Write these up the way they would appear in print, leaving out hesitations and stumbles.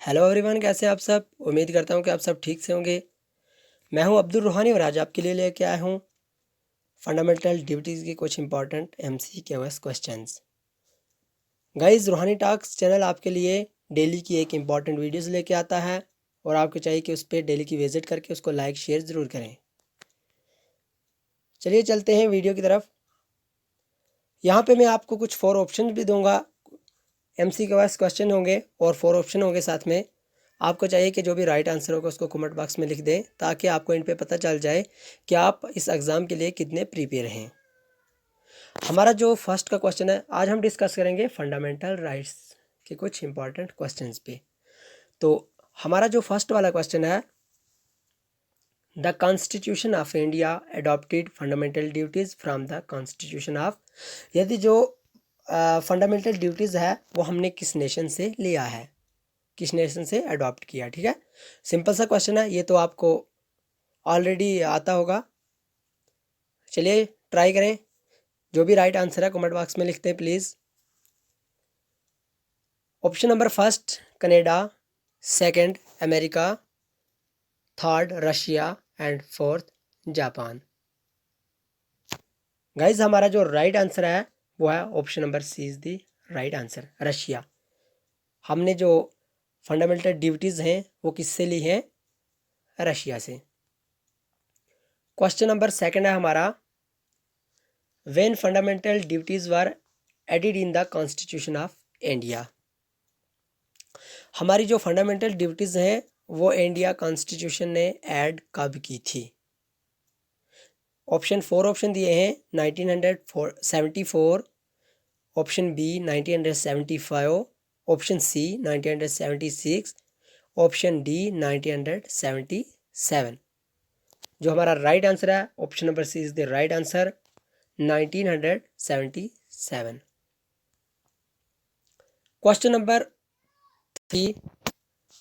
Hello everyone, कैसे हैं आप सब। उम्मीद करता हूं कि आप सब ठीक से होंगे। मैं हूं अब्दुल रूहानी और आज आपके लिए लेके आया हूं फंडामेंटल ड्यूटीज़ की कुछ इंपॉर्टेंट MCQs क्वेश्चंस। गाइस, रूहानी टॉक्स चैनल आपके लिए डेली की एक इम्पॉर्टेंट वीडियोस लेके आता है और आपको चाहिए कि उस पर डेली की विजिट करके उसको लाइक शेयर ज़रूर करें। चलिए चलते हैं वीडियो की तरफ। यहाँ पे मैं आपको कुछ 4 ऑप्शन भी दूंगा। MCQs क्वेश्चन होंगे और 4 ऑप्शन होंगे साथ में। आपको चाहिए कि जो भी राइट आंसर होगा उसको कमेंट बॉक्स में लिख दें ताकि आपको इन पे पता चल जाए कि आप इस एग्ज़ाम के लिए कितने प्रिपेयर हैं। हमारा जो फर्स्ट का क्वेश्चन है, आज हम डिस्कस करेंगे फंडामेंटल राइट्स के कुछ इंपॉर्टेंट क्वेश्चंस पे। तो हमारा जो फर्स्ट वाला क्वेश्चन है, the constitution of India adopted fundamental duties from the constitution of. यदि जो फंडामेंटल ड्यूटीज़ है वो हमने किस नेशन से लिया है, किस नेशन से अडॉप्ट किया। ठीक है, सिंपल सा क्वेश्चन है, ये तो आपको ऑलरेडी आता होगा। चलिए ट्राई करें। जो भी राइट आंसर है कमेंट बॉक्स में लिखते हैं please. Option number first Canada, second America, third Russia and fourth Japan. Guys, हमारा जो राइट आंसर है वो है option number C is the right answer, Russia. हमने जो फंडामेंटल ड्यूटीज़ हैं वो किससे ली हैं, रशिया से। क्वेश्चन नंबर सेकंड है हमारा, when fundamental duties were added in the constitution of India. हमारी जो फंडामेंटल ड्यूटीज़ हैं वो इंडिया कॉन्स्टिट्यूशन ने ऐड कब की थी। ऑप्शन 4 ऑप्शन दिए हैं 1974, option B 1975, option C 1976, option D 1977। जो हमारा राइट आंसर है option number C is the right answer, 1977। Question number 3,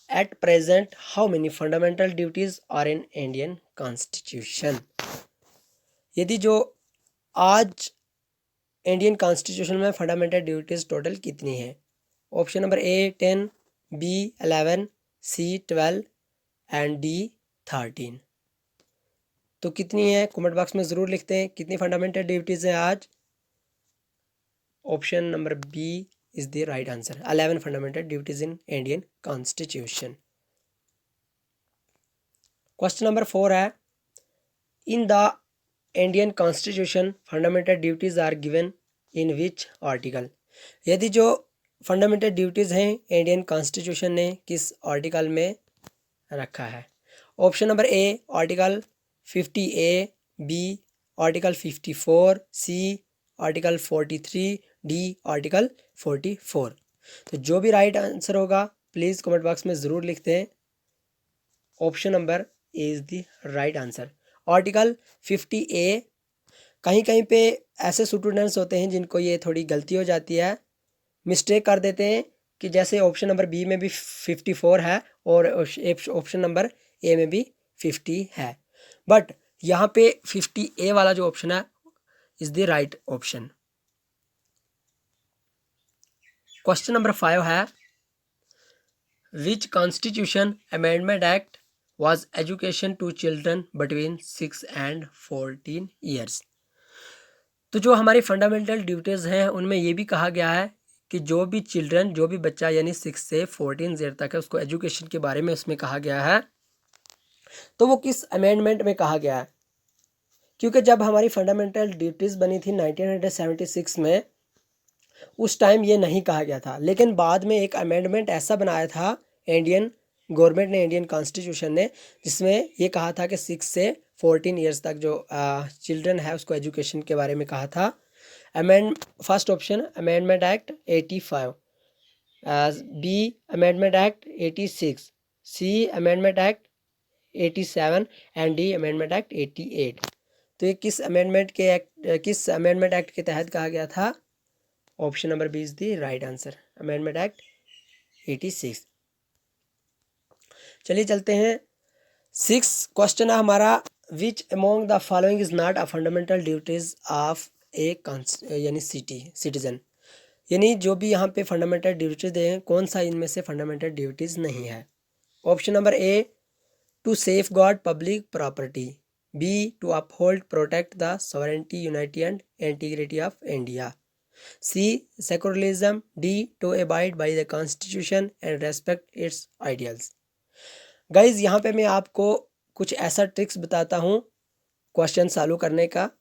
at present how many fundamental duties are in Indian constitution. यदि जो आज इंडियन कॉन्स्टिट्यूशन में fundamental duties total कितनी है। Option number A 10, B 11, C 12 and D 13। तो कितनी है comment box में ज़रूर लिखते हैं कितनी फंडामेंटल ड्यूटीज़ हैं आज। Option number B is the right answer, 11 fundamental duties in Indian constitution. Question number 4 है, in the Indian constitution fundamental duties are given in which article. यदि जो फंडामेंटल ड्यूटीज़ हैं इंडियन कॉन्स्टिट्यूशन ने किस article में रखा है। Option number A article 50A, B article 54, C article 43, D article 44। तो जो भी राइट आंसर होगा प्लीज़ कमेंट बॉक्स में ज़रूर लिखते हैं। Option number A is the right answer, article 50A। कहीं कहीं पे ऐसे स्टूडेंट्स होते हैं जिनको ये थोड़ी गलती हो जाती है, मिस्टेक कर देते हैं कि जैसे ऑप्शन नंबर बी में भी 54 है और ऑप्शन नंबर ए में भी 50 है, बट यहाँ पे 50A वाला जो ऑप्शन है is the right option. Question number 5 है, which constitution amendment act was education to children between 6 and 14 years. तो जो हमारी फंडामेंटल ड्यूटीज़ हैं उनमें ये भी कहा गया है कि जो भी चिल्ड्रन, जो भी बच्चा यानी 6 से 14 ईयर तक है उसको एजुकेशन के बारे में उसमें कहा गया है। तो वो किस अमेंडमेंट में कहा गया है, क्योंकि जब हमारी फंडामेंटल ड्यूटीज़ बनी थी 1976 में, उस टाइम ये नहीं कहा गया था, लेकिन बाद में एक अमेंडमेंट ऐसा बनाया था इंडियन गवर्नमेंट ने, इंडियन कॉन्स्टिट्यूशन ने, जिसमें ये कहा था कि 6 से 14 ईयर्स तक जो चिल्ड्रन है उसको एजुकेशन के बारे में कहा था। First option amendment act 85, B amendment act 86, C amendment act 87 and D amendment act 88। तो ये किस अमेंडमेंट एक्ट के तहत कहा गया था। Option number B is the right answer, amendment act 86। चलिए चलते हैं। 6 क्वेश्चन है हमारा, which among the following is not a fundamental duties of a यानी सिटीजन। यानी जो भी यहाँ पे फंडामेंटल ड्यूटीज दे हैं, कौन सा इनमें से फंडामेंटल ड्यूटीज नहीं है? Option number A, to safeguard public property, B to uphold protect the sovereignty unity and integrity of India, C secularism, D to abide by the constitution and respect its ideals. Guys यहाँ पे मैं आपको कुछ ऐसा tricks बताता हूँ question solve करने का।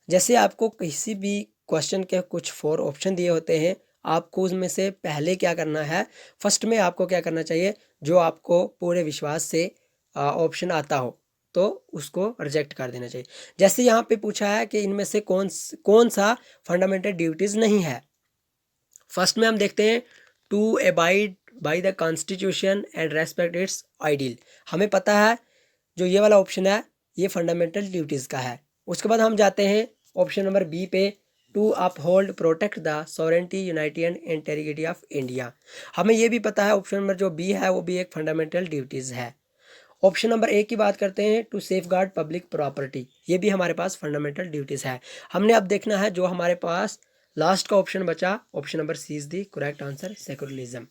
जैसे आपको किसी भी क्वेश्चन के कुछ 4 ऑप्शन दिए होते हैं, आपको उसमें से पहले क्या करना है, फर्स्ट में आपको क्या करना चाहिए, जो आपको पूरे विश्वास से ऑप्शन आता हो तो उसको रिजेक्ट कर देना चाहिए। जैसे यहाँ पे पूछा है कि इनमें से कौन सा फंडामेंटल ड्यूटीज नहीं है। फर्स्ट में हम देखते हैं to abide by the constitution and respect its ideal. हमें पता है जो ये वाला ऑप्शन है ये फंडामेंटल ड्यूटीज़ का है। उसके बाद हम जाते हैं ऑप्शन नंबर बी पे, to uphold protect the sovereignty unity and integrity of India. हमें ये भी पता है ऑप्शन नंबर जो बी है वो भी एक फंडामेंटल ड्यूटीज़ है। ऑप्शन नंबर ए की बात करते हैं, to safeguard public property, ये भी हमारे पास फंडामेंटल ड्यूटीज़ है। हमने अब देखना है जो हमारे पास लास्ट का ऑप्शन बचा, option number C is the correct answer, secularism.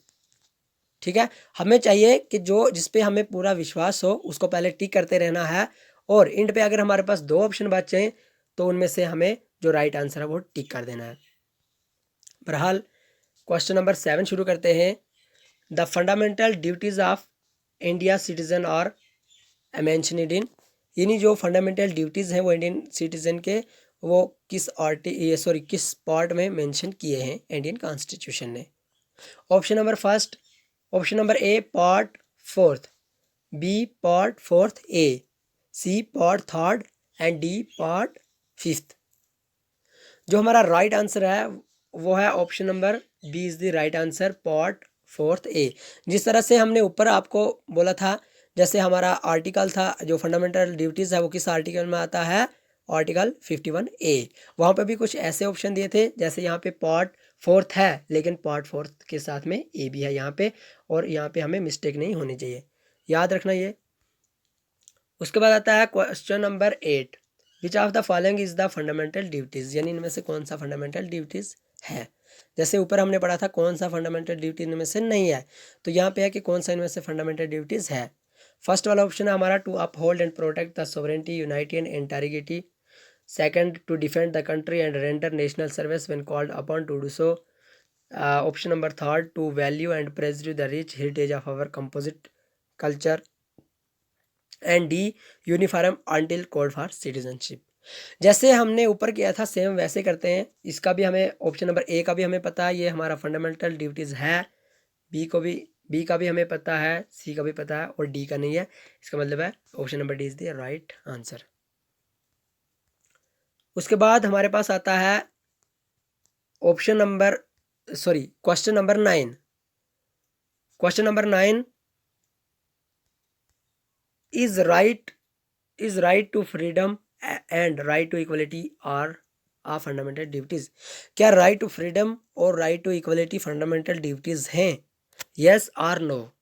ठीक है, हमें चाहिए कि जो जिस पे हमें पूरा विश्वास हो उसको पहले टिक करते रहना है, और इंड पे अगर हमारे पास 2 ऑप्शन बचे तो उनमें से हमें जो राइट आंसर है वो टिक कर देना है। बहरहाल क्वेश्चन नंबर 7 शुरू करते हैं। The fundamental duties of India citizen और मेंशनड इन, यानी जो फंडामेंटल ड्यूटीज़ हैं वो इंडियन सिटीजन के वो किस पार्ट में मेंशन किए हैं इंडियन कॉन्स्टिट्यूशन ने। Option number first, option number A part 4th, B part 4th A, C part 3rd and D part 5th। जो हमारा राइट आंसर है वो है option number B is the right answer, part 4th A. जिस तरह से हमने ऊपर आपको बोला था, जैसे हमारा आर्टिकल था जो फंडामेंटल ड्यूटीज़ है वो किस आर्टिकल में आता है, आर्टिकल 51 ए। वहाँ पे भी कुछ ऐसे ऑप्शन दिए थे, जैसे यहाँ पे पार्ट 4th है लेकिन पार्ट 4th के साथ में ए भी है यहाँ पे, और यहाँ पे हमें मिस्टेक नहीं होनी चाहिए, याद रखना ये। उसके बाद आता है question number 8, which of the following is the fundamental duties, यानी इनमें से कौन सा फंडामेंटल ड्यूटीज़ है। जैसे ऊपर हमने पढ़ा था कौन सा फंडामेंटल ड्यूटी इनमें से नहीं है, तो यहाँ पे है कि कौन सा इनमें से फंडामेंटल ड्यूटीज़ है। फर्स्ट वाला ऑप्शन है हमारा to uphold and protect the sovereignty unity and integrity, second to defend the country and render national service when called upon to do so, option number 3rd to value and preserve the rich heritage of our composite culture, and D uniform until code for citizenship. जैसे हमने ऊपर किया था same वैसे करते हैं। इसका भी हमें ऑप्शन नंबर ए का भी हमें पता है ये हमारा फंडामेंटल ड्यूटीज़ है, बी का भी हमें पता है, सी का भी पता है, और डी का नहीं है। इसका मतलब है option number D is the right answer. उसके बाद हमारे पास आता है question number 9। Question number 9, is right to freedom and right to equality are fundamental duties. क्या राइट टू फ्रीडम और right to equality fundamental duties हैं? यस और नो?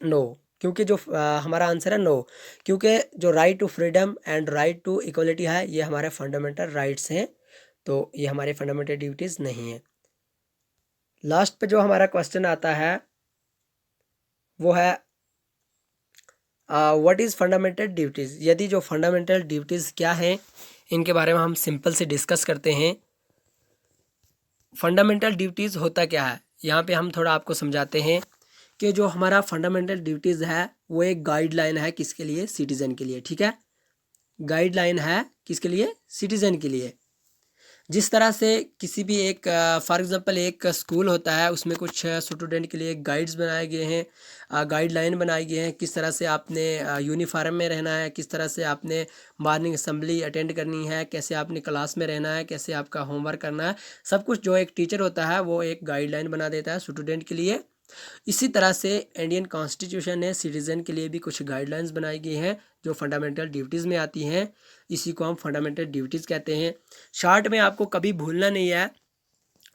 नो, क्योंकि जो हमारा आंसर है नो, क्योंकि जो right to freedom and right to equality है ये हमारे फंडामेंटल राइट्स हैं, तो ये हमारे फंडामेंटल ड्यूटीज़ नहीं है। लास्ट पे जो हमारा क्वेश्चन आता है वो है व्हाट इज़ फंडामेंटल ड्यूटीज़। यदि जो फंडामेंटल ड्यूटीज़ क्या हैं इनके बारे में हम सिंपल से डिस्कस करते हैं। फंडामेंटल ड्यूटीज़ होता क्या है, यहाँ पे हम थोड़ा आपको समझाते हैं कि जो हमारा फंडामेंटल ड्यूटीज़ है वो एक गाइडलाइन है किसके लिए, सिटीज़न के लिए। ठीक है, गाइडलाइन है किसके लिए, सिटीज़न के लिए। जिस तरह से किसी भी एक फॉर एग्जांपल एक स्कूल होता है उसमें कुछ स्टूडेंट के लिए गाइड्स बनाए गए हैं, गाइडलाइन बनाई गई हैं, किस तरह से आपने यूनिफॉर्म में रहना है, किस तरह से आपने मॉर्निंग असेंबली अटेंड करनी है, कैसे आपने क्लास में रहना है, कैसे आपका होमवर्क करना है, सब कुछ जो एक टीचर होता है वो एक गाइडलाइन बना देता है स्टूडेंट के लिए। इसी तरह से इंडियन कॉन्स्टिट्यूशन ने सिटीज़न के लिए भी कुछ गाइडलाइंस बनाई गई हैं जो फंडामेंटल ड्यूटीज़ में आती हैं। इसी को हम फंडामेंटल ड्यूटीज़ कहते हैं। शॉर्ट में आपको कभी भूलना नहीं है,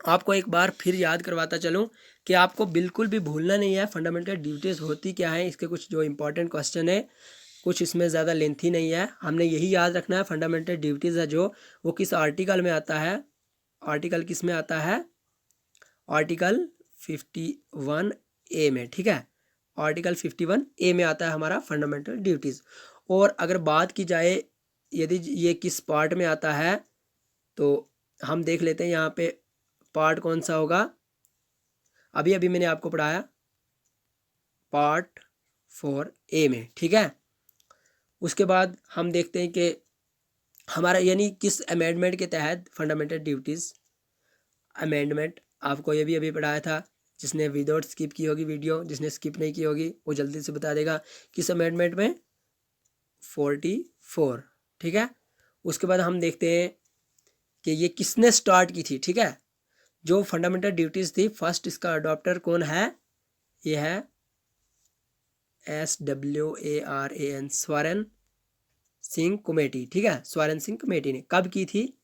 आपको एक बार फिर याद करवाता चलूँ कि आपको बिल्कुल भी भूलना नहीं है फंडामेंटल ड्यूटीज़ होती क्या है। इसके कुछ जो इंपॉर्टेंट क्वेश्चन है, कुछ इसमें ज़्यादा लेंथी नहीं है, हमने यही याद रखना है फंडामेंटल ड्यूटीज़ है जो वो किस आर्टिकल में आता है, आर्टिकल किस में आता है, आर्टिकल 51A में, ठीक है, आर्टिकल 51A में आता है हमारा फंडामेंटल ड्यूटीज़। और अगर बात की जाए यदि ये किस पार्ट में आता है तो हम देख लेते हैं यहाँ पे पार्ट कौन सा होगा। अभी अभी मैंने आपको पढ़ाया पार्ट 4A में, ठीक है। उसके बाद हम देखते हैं कि हमारा यानी किस अमेंडमेंट के तहत फंडामेंटल ड्यूटीज़ अमेंडमेंट, आपको ये भी अभी पढ़ाया था। जिसने विदाउट स्किप की होगी वीडियो, जिसने स्किप नहीं की होगी वो जल्दी से बता देगा किस अमेंडमेंट में, 44, ठीक है। उसके बाद हम देखते हैं कि ये किसने स्टार्ट की थी, ठीक है, जो फंडामेंटल ड्यूटीज़ थी। फर्स्ट इसका अडॉप्टर कौन है, ये है SWARAN, स्वरण सिंह कमेटी, ठीक है। स्वरण सिंह कमेटी ने कब की थी,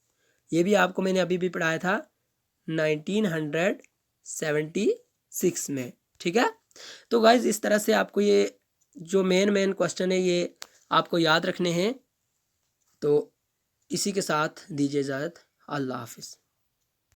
ये भी आपको मैंने अभी भी पढ़ाया था 1976 में, ठीक है। तो गाइज इस तरह से आपको ये जो मेन क्वेश्चन है ये आपको याद रखने हैं। तो इसी के साथ दीजिए इजाज़त, अल्लाह हाफिज़।